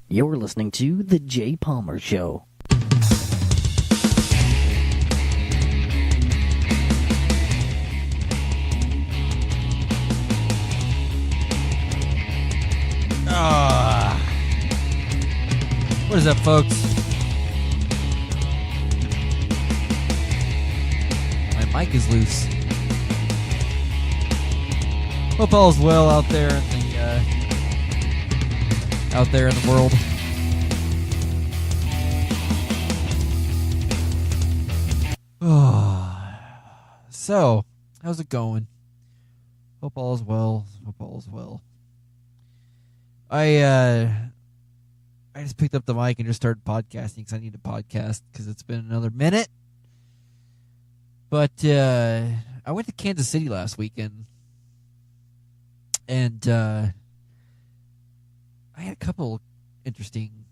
You're listening to The Jay Palmer Show. What is up, folks? My mic is loose. Hope all is well out there in the world. So, how's it going? Hope all is well. I just picked up the mic and just started podcasting because I need to podcast because it's been another minute. But I went to Kansas City last weekend, and I had a couple interesting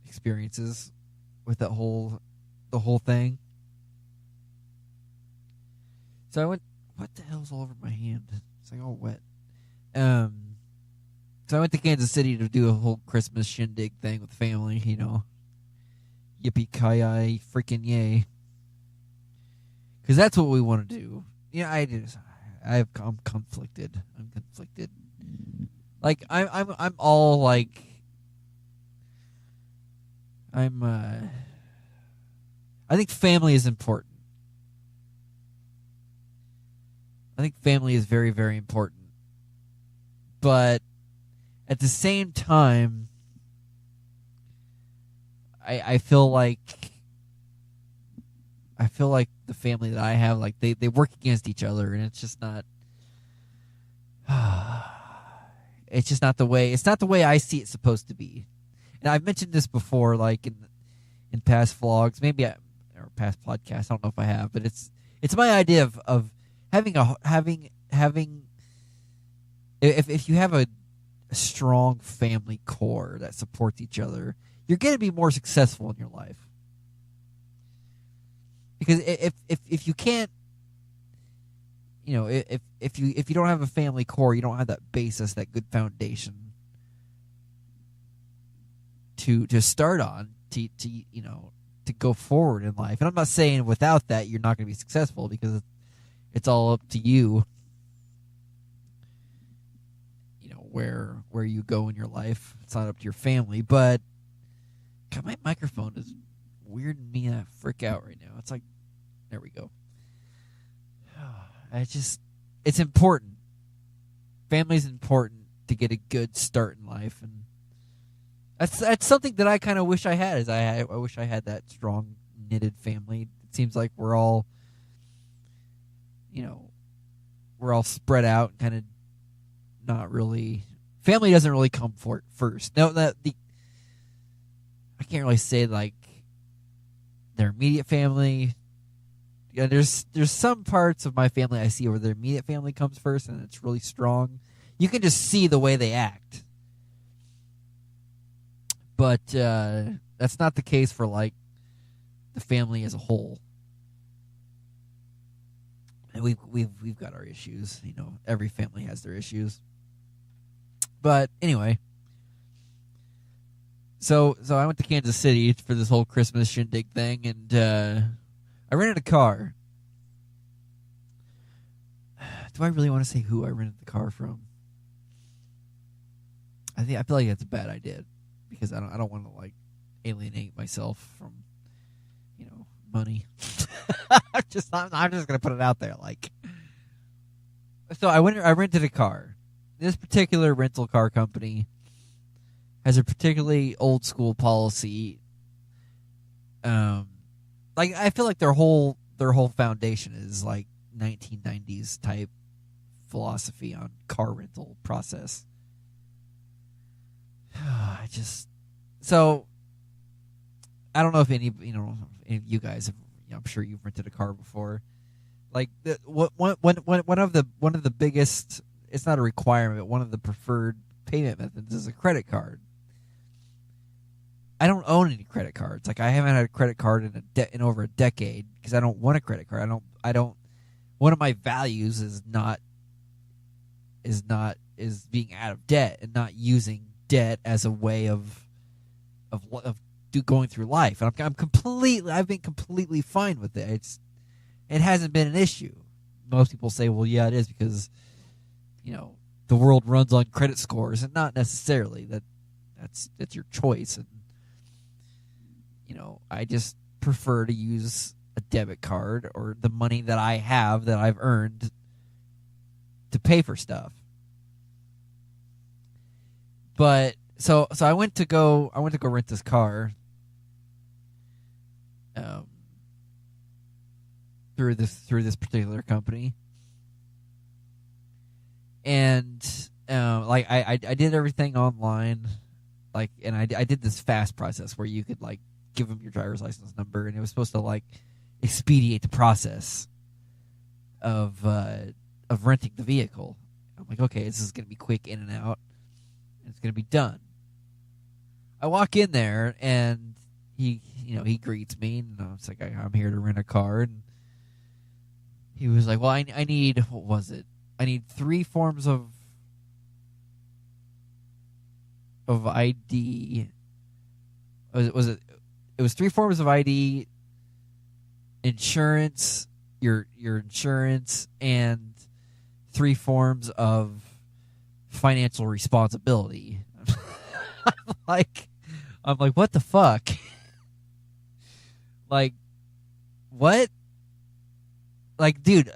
experiences with the whole thing. So I went. What the hell's all over my hand? It's like all wet. So I went to Kansas City to do a whole Christmas shindig thing with family, you know. Yippee-ki-yay, freaking yay. Because that's what we want to do. Yeah, I'm conflicted. Like, I'm all like... I think family is important. I think family is very, very important. But at the same time, I feel like the family that I have, like they work against each other, and it's just not. It's just not the way. It's not the way I see it supposed to be. And I've mentioned this before, like in past vlogs, or past podcasts. I don't know if I have, but it's my idea of having if you have a strong family core that supports each other, you're going to be more successful in your life. Because if you can't, you know, if you don't have a family core, you don't have that basis, that good foundation to start on to you know, to go forward in life. And I'm not saying without that you're not going to be successful, because it's all up to you. Where you go in your life. It's not up to your family. But God, my microphone is weirding me the frick out right now. It's like, there we go. It's important. Family's important to get a good start in life, and that's something that I kind of wish I had. I wish I had that strong knitted family. It seems like we're all spread out, kind of not really. Family doesn't really come first. No, I can't really say like their immediate family. Yeah, there's some parts of my family I see where their immediate family comes first, and it's really strong. You can just see the way they act. But that's not the case for like the family as a whole. And we've got our issues. You know, every family has their issues. But anyway, so I went to Kansas City for this whole Christmas shindig thing, and I rented a car. Do I really want to say who I rented the car from? I feel like that's a bad idea, because I don't want to like alienate myself from, you know, money. I'm just gonna put it out there, like. So I rented a car. This particular rental car company has a particularly old school policy. Like, I feel like their whole foundation is like 1990s type philosophy on car rental process. So I don't know if any of you guys have. I'm sure you've rented a car before. Like one of the biggest. It's not a requirement. One of the preferred payment methods is a credit card. I don't own any credit cards. Like, I haven't had a credit card in over a decade because I don't want a credit card. I don't. One of my values is being out of debt and not using debt as a way of going through life, and I've been completely fine with it. It hasn't been an issue. Most people say, well, yeah, it is because, the world runs on credit scores, and not necessarily. That's your choice. And, I just prefer to use a debit card or the money that I have that I've earned to pay for stuff. But so I went to go rent this car through this particular company. And I did everything online, and I did this fast process where you could give them your driver's license number, and it was supposed to expedite the process of renting the vehicle. I'm like, okay, this is gonna be quick in and out, and it's gonna be done. I walk in there, and he greets me, and I was like, I'm here to rent a car, and he was like, well, I need, what was it? I need 3 forms of ID. It was 3 forms of ID, insurance, your insurance, and 3 forms of financial responsibility. I'm like, what the fuck? What? Dude,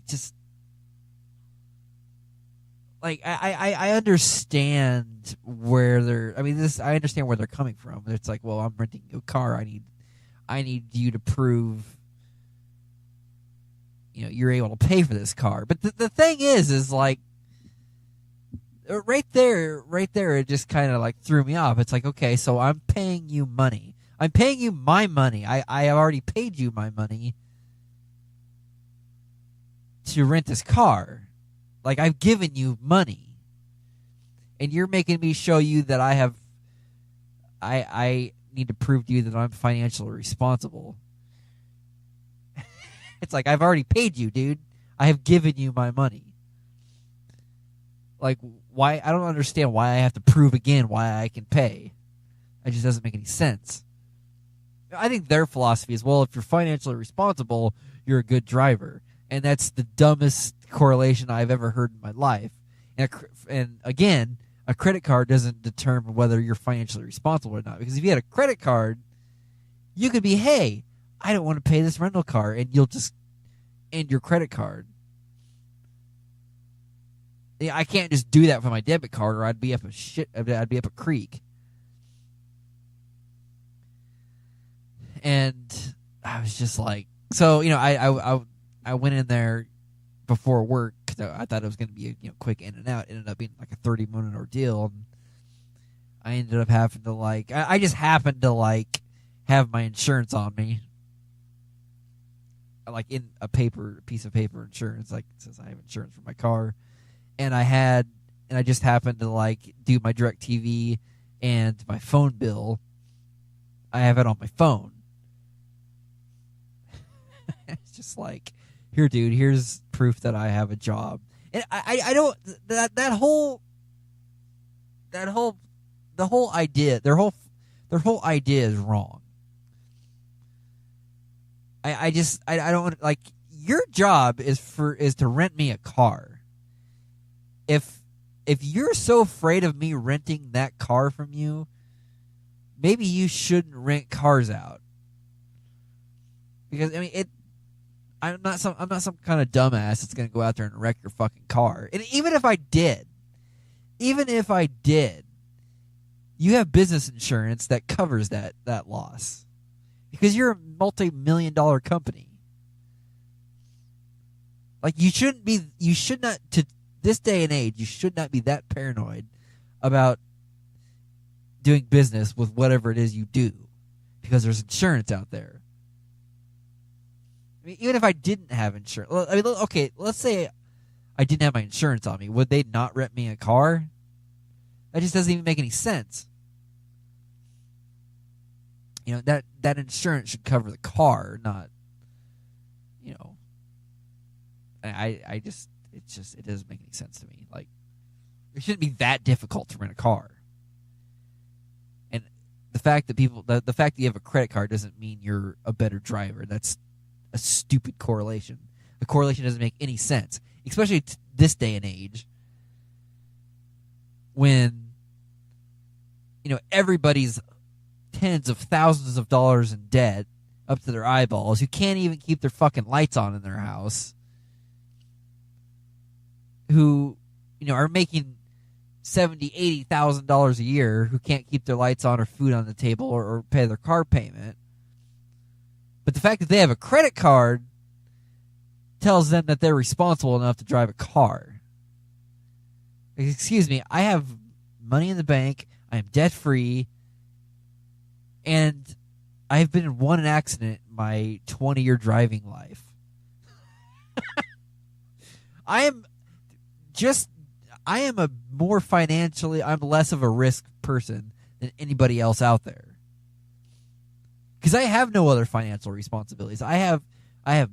just I understand where I understand where they're coming from. It's like, well, I'm renting you a car. I need you to prove you're able to pay for this car. But the thing is right there it just kind of threw me off. It's like, okay, so I'm paying you money. I'm paying you my money. I have already paid you my money to rent this car. I've given you money, and you're making me show you that I need to prove to you that I'm financially responsible. It's like, I've already paid you, dude. I have given you my money. Why? I don't understand why I have to prove again why I can pay. It just doesn't make any sense. I think their philosophy is, well, if you're financially responsible, you're a good driver. And that's the dumbest correlation I've ever heard in my life. And again, a credit card doesn't determine whether you're financially responsible or not. Because if you had a credit card, you could be, hey, I don't want to pay this rental car, and you'll just end your credit card. I can't just do that for my debit card, or I'd be up a creek. And I was just like, so I went in there before work because I thought it was going to be a quick in and out. It ended up being a 30-minute ordeal. And I ended up having to I just happened to have my insurance on me, in a piece of paper insurance, since I have insurance for my car, and I just happened to do my DirecTV and my phone bill. I have it on my phone. It's just here, dude, here's proof that I have a job. And I don't, the whole idea, their whole idea is wrong. I don't your job is to rent me a car. If you're so afraid of me renting that car from you, maybe you shouldn't rent cars out. Because I'm not some kind of dumbass that's gonna go out there and wreck your fucking car. And even if I did, you have business insurance that covers that loss. Because you're a multi-million-dollar company. You should not, to this day and age, you should not be that paranoid about doing business with whatever it is you do. Because there's insurance out there. Even if I didn't have insurance, okay, let's say I didn't have my insurance on me. Would they not rent me a car? That just doesn't even make any sense. That insurance should cover the car, not, it doesn't make any sense to me. It shouldn't be that difficult to rent a car. fact that the fact that you have a credit card doesn't mean you're a better driver. That's a stupid correlation. The correlation doesn't make any sense, especially this day and age when everybody's tens of thousands of dollars in debt up to their eyeballs, who can't even keep their fucking lights on in their house, who are making $70,000-$80,000 a year, who can't keep their lights on or food on the table or pay their car payment. But the fact that they have a credit card tells them that they're responsible enough to drive a car. Excuse me, I have money in the bank, I am debt free, and I've been in one accident in my 20-year driving life. I'm less of a risk person than anybody else out there. Because I have no other financial responsibilities. I have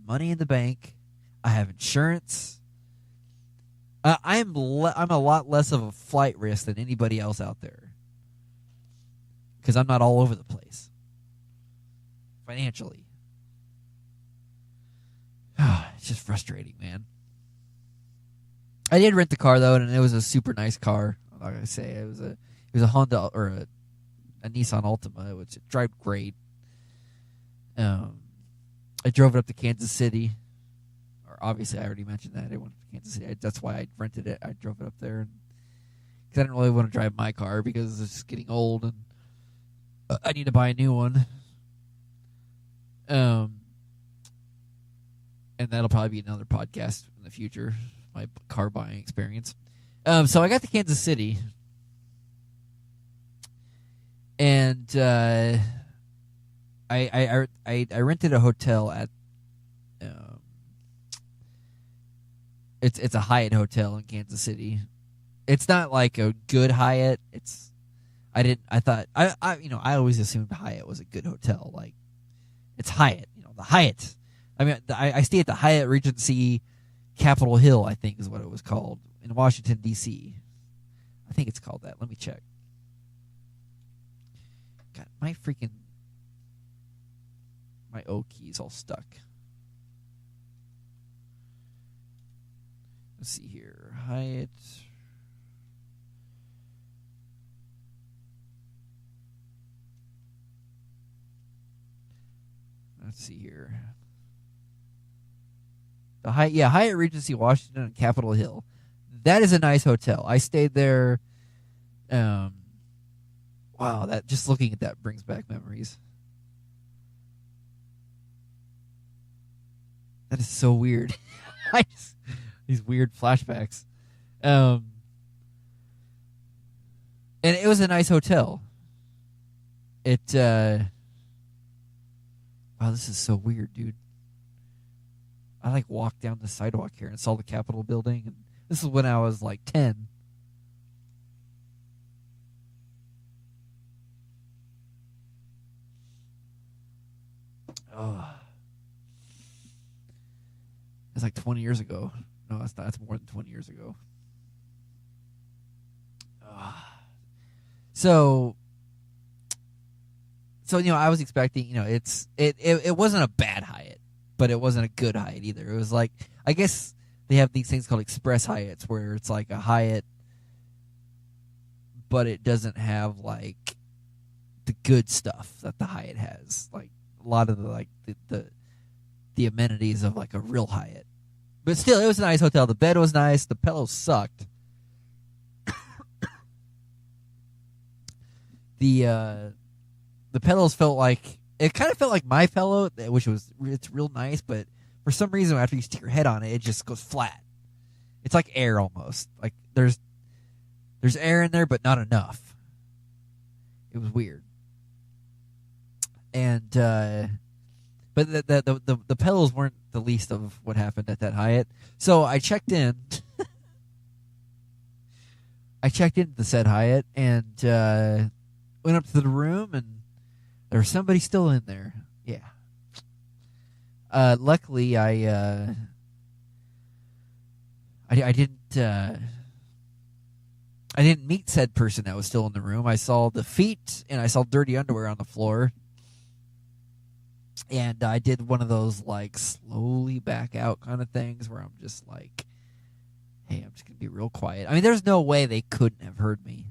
money in the bank. I have insurance. I'm a lot less of a flight risk than anybody else out there. Because I'm not all over the place financially. It's just frustrating, man. I did rent the car though, and it was a super nice car. Like I say, it was a Honda or a Nissan Altima, which it drove great. I drove it up to Kansas City. Or obviously, I already mentioned that I went to Kansas City. That's why I rented it. I drove it up there because I didn't really want to drive my car because it's just getting old and I need to buy a new one. And that'll probably be another podcast in the future. My car buying experience. So I got to Kansas City, and I rented a hotel at it's a Hyatt hotel in Kansas City. It's not like a good Hyatt. I always assumed Hyatt was a good hotel. Like, it's Hyatt, the Hyatt. I mean, I stay at the Hyatt Regency Capitol Hill, I think is what it was called, in Washington, D.C. I think it's called that. Let me check. God, my O key's all stuck. Let's see here. Hyatt. Let's see here. Hyatt Regency Washington on Capitol Hill. That is a nice hotel. I stayed there. Wow, that just looking at that brings back memories. That is so weird. These weird flashbacks. And it was a nice hotel. Wow, this is so weird, dude. I walked down the sidewalk here and saw the Capitol building, and this is when I was 10. Oh. It's 20 years ago. No, that's not. That's more than 20 years ago. So I was expecting, it wasn't a bad Hyatt, but it wasn't a good Hyatt either. It was I guess they have these things called express Hyatts where it's like a Hyatt, but it doesn't have the good stuff that the Hyatt has. A lot of the amenities of a real Hyatt. But still, it was a nice hotel. The bed was nice. The pillows sucked. The pillows felt it kind of felt like my pillow, which it's real nice, but for some reason after you stick your head on it, it just goes flat. It's like air almost. There's air in there, but not enough. It was weird. And but the pillows weren't the least of what happened at that Hyatt. So I checked in. I checked into the said Hyatt and went up to the room, and there was somebody still in there. Yeah. Luckily, I didn't. I didn't meet said person that was still in the room. I saw the feet and I saw dirty underwear on the floor. And I did one of those like slowly back out kind of things where I'm just like, hey, I'm just going to be real quiet. I mean, there's no way they couldn't have heard me.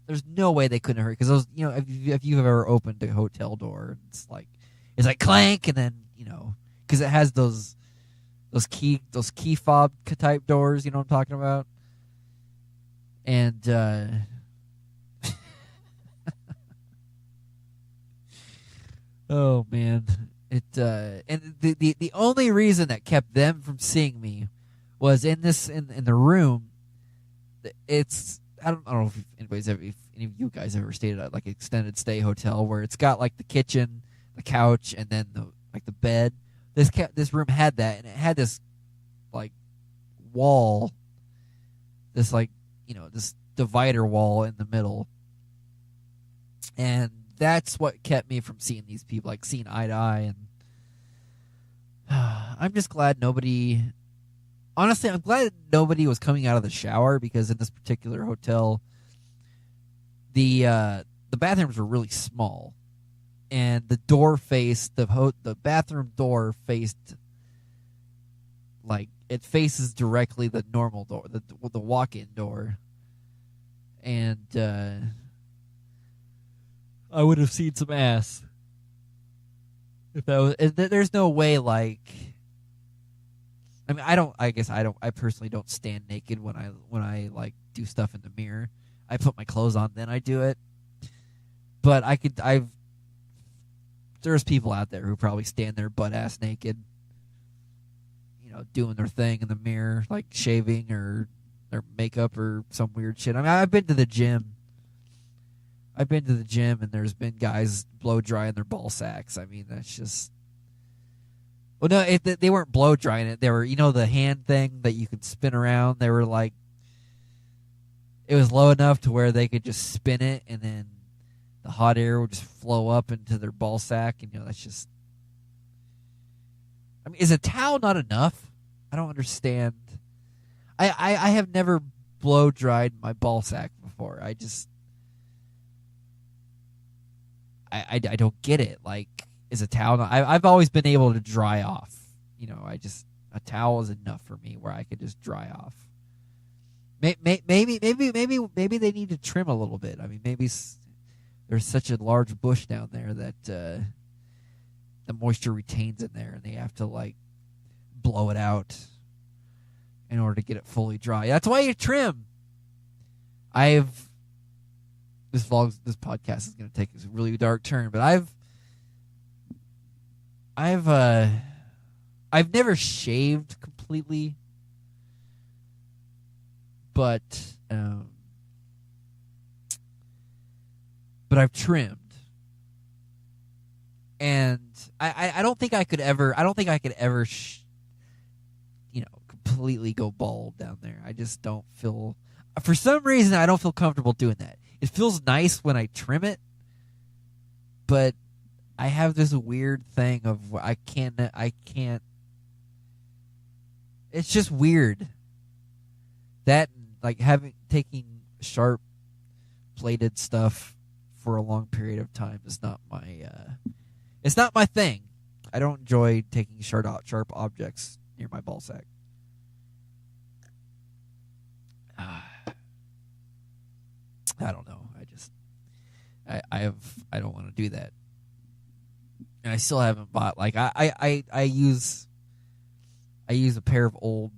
There's no way they couldn't have heard, because those, you know, if you've ever opened a hotel door, it's like clank, and then, you know, because it has those key fob type doors, you know what I'm talking about? And oh man, it and the only reason that kept them from seeing me was in the room. It's I don't know if any of you guys ever stayed at like an extended stay hotel where it's got like the kitchen, the couch, and then the bed. This room had that, and it had this like wall, this like, you know, this divider wall in the middle, and that's what kept me from seeing these people, like seeing eye to eye. And I'm just glad nobody. Honestly, I'm glad nobody was coming out of the shower, because in this particular hotel, the bathrooms were really small, and the door faced the bathroom door faced like it faces directly the normal door, the walk-in door, and I would have seen some ass if that was. There's no way, like. I mean, I personally don't stand naked when I like do stuff in the mirror. I put my clothes on, then I do it. But there's people out there who probably stand there butt ass naked, you know, doing their thing in the mirror, like shaving or their makeup or some weird shit. I mean, I've been to the gym, and there's been guys blow drying their ball sacks. I mean, that's just. Well, no, they weren't blow drying it. They were, you know, the hand thing that you could spin around. They were like, it was low enough to where they could just spin it, and then the hot air would just flow up into their ball sack. And, you know, that's just. I mean, is a towel not enough? I don't understand. I have never blow dried my ball sack before. I just. I don't get it. Like. Is a towel? I've always been able to dry off. You know, a towel is enough for me where I could just dry off. Maybe they need to trim a little bit. I mean, maybe there's such a large bush down there that the moisture retains in there, and they have to like blow it out in order to get it fully dry. That's why you trim. This podcast is going to take a really dark turn, but I've never shaved completely, but I've trimmed, and I don't think I could ever. You know, completely go bald down there. I just don't feel. For some reason, I don't feel comfortable doing that. It feels nice when I trim it, but. I have this weird thing of I can't. It's just weird. That like taking sharp bladed stuff for a long period of time is not my. It's not my thing. I don't enjoy taking sharp objects near my ball sack. I don't know. I don't want to do that. And I still haven't bought, like, I use a pair of old,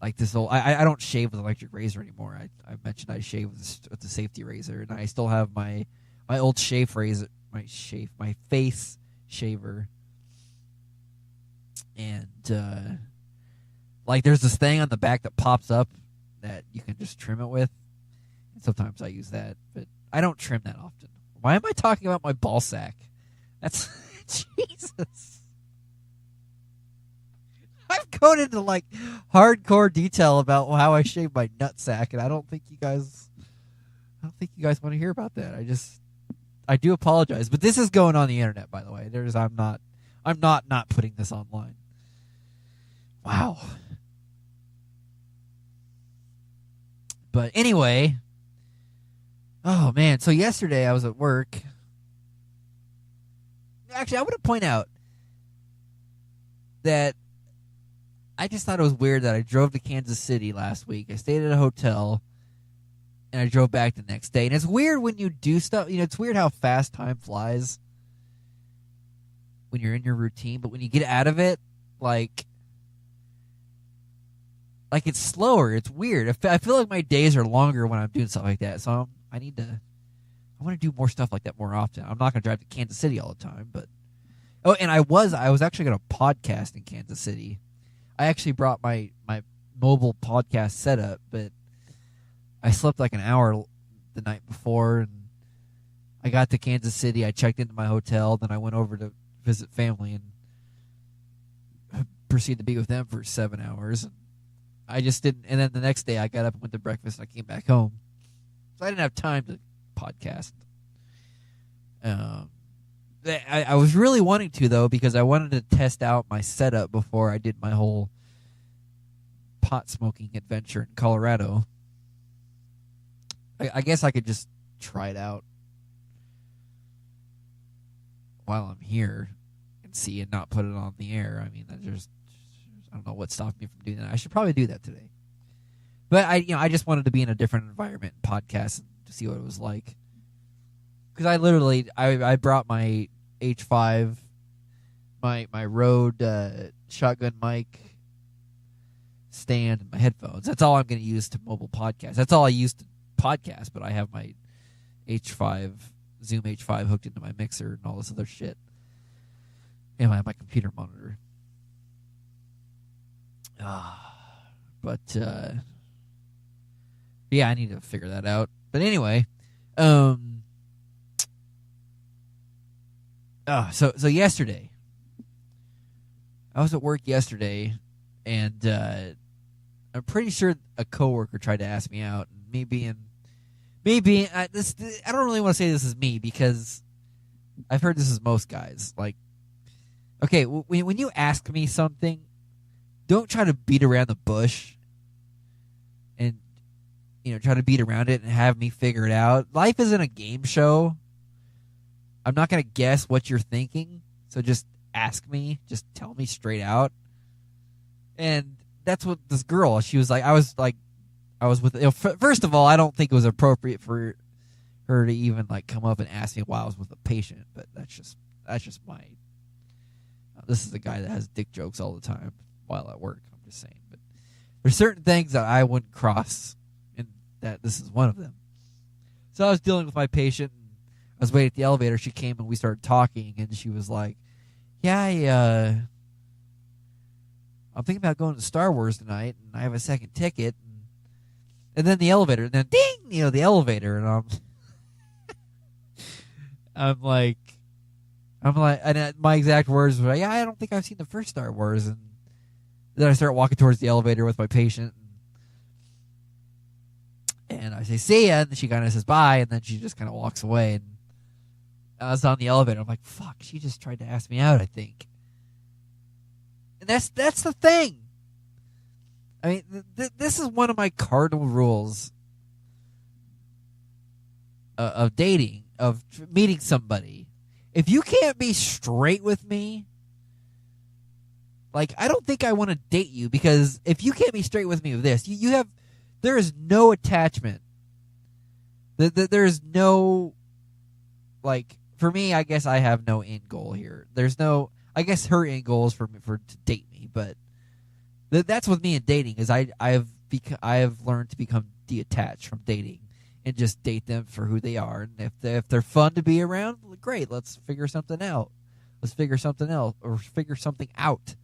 like this old, I don't shave with an electric razor anymore. I mentioned I shave with the safety razor, and I still have my old shave razor, my face shaver. And, like, there's this thing on the back that pops up that you can just trim it with. And sometimes I use that, but I don't trim that often. Why am I talking about my ball sack? That's Jesus. I've gone into like hardcore detail about how I shave my nutsack, and I don't think you guys want to hear about that. I do apologize, but this is going on the internet, by the way. I'm not putting this online. Wow. But anyway, oh man, so yesterday I was at work. Actually, I want to point out that I just thought it was weird that I drove to Kansas City last week. I stayed at a hotel, and I drove back the next day. And it's weird when you do stuff. It's weird how fast time flies when you're in your routine. But when you get out of it, like it's slower. It's weird. I feel like my days are longer when I'm doing stuff like that. So I want to do more stuff like that more often. I'm not going to drive to Kansas City all the time, but and I was actually going to podcast in Kansas City. I actually brought my mobile podcast setup, but I slept like an hour the night before, and I got to Kansas City. I checked into my hotel, then I went over to visit family and proceeded to be with them for 7 hours. I just didn't, and then the next day I got up and went to breakfast, and I came back home, so I didn't have time to podcast. I was really wanting to, though, because I wanted to test out my setup before I did my whole pot smoking adventure in Colorado. I guess I could just try it out while I'm here and see and not put it on the air. I mean, I don't know what stopped me from doing that. I should probably do that today. But I just wanted to be in a different environment and podcast to see what it was like. Because I brought my H5, my Rode shotgun mic stand, and my headphones. That's all I'm going to use to mobile podcast. That's all I use to podcast, but I have my Zoom H5 hooked into my mixer and all this other shit. And my computer monitor. But yeah, I need to figure that out. But anyway, so yesterday, I was at work yesterday, and I'm pretty sure a coworker tried to ask me out. And I don't really want to say this is me, because I've heard this is most guys. Like, okay, when you ask me something, don't try to beat around the bush and try to beat around it and have me figure it out. Life isn't a game show. I'm not going to guess what you're thinking, so just ask me. Just tell me straight out. And that's what this girl, she was like, I was with, first of all, I don't think it was appropriate for her to even like come up and ask me while I was with a patient, but that's just my, this is a guy that has dick jokes all the time while at work. I'm just saying, but there's certain things that I wouldn't cross, and that this is one of them. So I was dealing with my patient, and I was waiting at the elevator. She came and we started talking, and she was like, yeah, I'm thinking about going to Star Wars tonight, and I have a second ticket. And then the elevator, and then ding, the elevator, and I'm like, and my exact words were, yeah, I don't think I've seen the first Star Wars. And then I start walking towards the elevator with my patient, and I say, see ya, and she kind of says bye, and then she just kind of walks away. And I was on the elevator. I'm like, fuck, she just tried to ask me out, I think. And that's the thing. I mean, this is one of my cardinal rules of dating, of meeting somebody. If you can't be straight with me, like, I don't think I want to date you, because if you can't be straight with me with this, there is no attachment. There is no, like, for me, I guess I have no end goal here. There's no, I guess her end goal is for to date me, but that's with me in dating, is I have learned to become detached from dating and just date them for who they are. And if they're fun to be around, great, let's figure something out. Let's figure something else, or figure something out.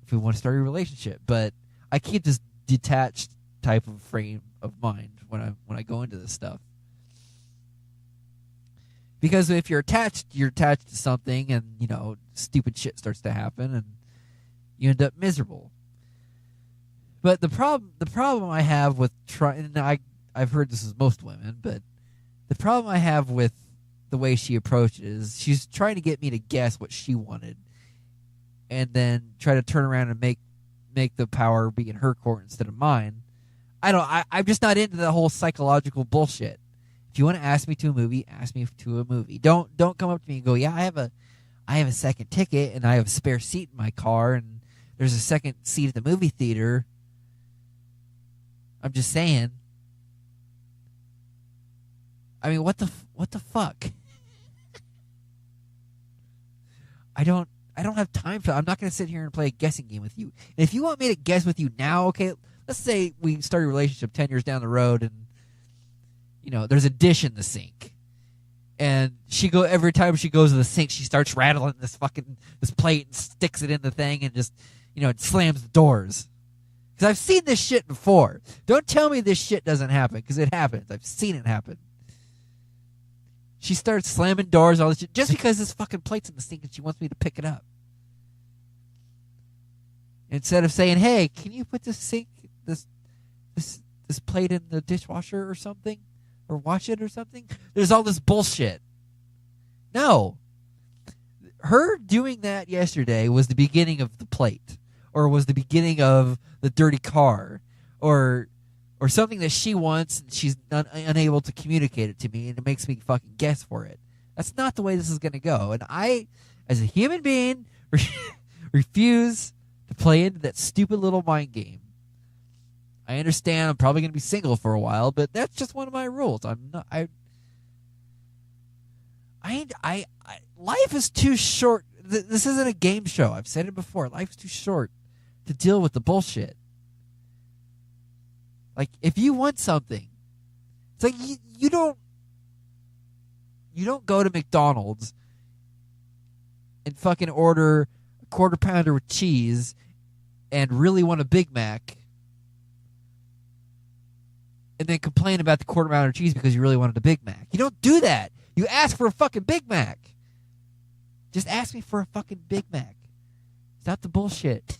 If we want to start a relationship. But I keep this detached type of frame of mind when I go into this stuff. Because if you're attached to something, and stupid shit starts to happen, and you end up miserable. But the problem I have with trying, and I've heard this is most women, but the problem I have with the way she approached it is she's trying to get me to guess what she wanted, and then try to turn around and make the power be in her court instead of mine. I'm just not into the whole psychological bullshit. If you want to ask me to a movie, ask me to a movie. Don't come up to me and go, yeah, I have a second ticket and I have a spare seat in my car and there's a second seat at the movie theater. I'm just saying. I mean, what the fuck? I don't have time for. I'm not going to sit here and play a guessing game with you. And if you want me to guess with you now, okay, let's say we start a relationship 10 years down the road, and there's a dish in the sink, and every time she goes to the sink, she starts rattling this plate and sticks it in the thing, and just it slams the doors. Because I've seen this shit before. Don't tell me this shit doesn't happen, because it happens. I've seen it happen. She starts slamming doors, all this shit, just because this fucking plate's in the sink and she wants me to pick it up. Instead of saying, "Hey, can you put this plate in the dishwasher or something, or wash it or something?" There's all this bullshit. No, her doing that yesterday was the beginning of the plate, or was the beginning of the dirty car, or something that she wants and she's unable to communicate it to me, and it makes me fucking guess for it. That's not the way this is going to go. And I, as a human being, refuse to play into that stupid little mind game. I understand I'm probably going to be single for a while, but that's just one of my rules. Life is too short. This isn't a game show. I've said it before. Life is too short to deal with the bullshit. Like, if you want something, it's like you don't go to McDonald's and fucking order a quarter pounder with cheese and really want a Big Mac and then complain about the quarter pounder cheese because you really wanted a Big Mac. You don't do that. You ask for a fucking Big Mac. Just ask me for a fucking Big Mac. Stop the bullshit.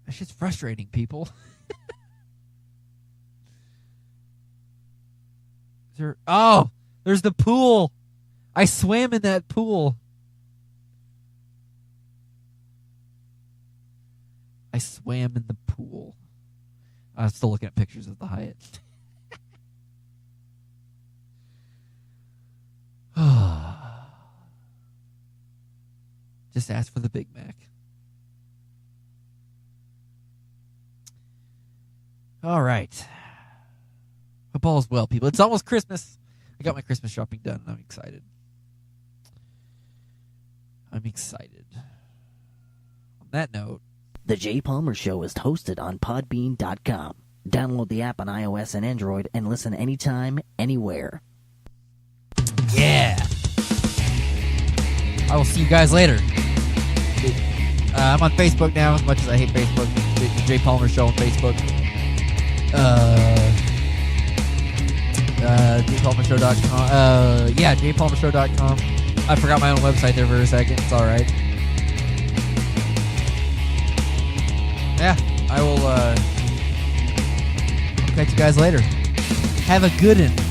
That shit's frustrating, people. There's the pool. I swam in that pool. I swam in the pool. I'm still looking at pictures of the Hyatt. Just ask for the Big Mac. All right. Hope all is well, people. It's almost Christmas. I got my Christmas shopping done, and I'm excited. On that note, The Jay Palmer Show is hosted on Podbean.com. Download the app on iOS and Android and listen anytime, anywhere. Yeah. I will see you guys later. I'm on Facebook now, as much as I hate Facebook. The Jay Palmer Show on Facebook. JayPalmerShow.com. JayPalmerShow.com. I forgot my own website there for a second. It's alright. Yeah, I will catch you guys later. Have a good one.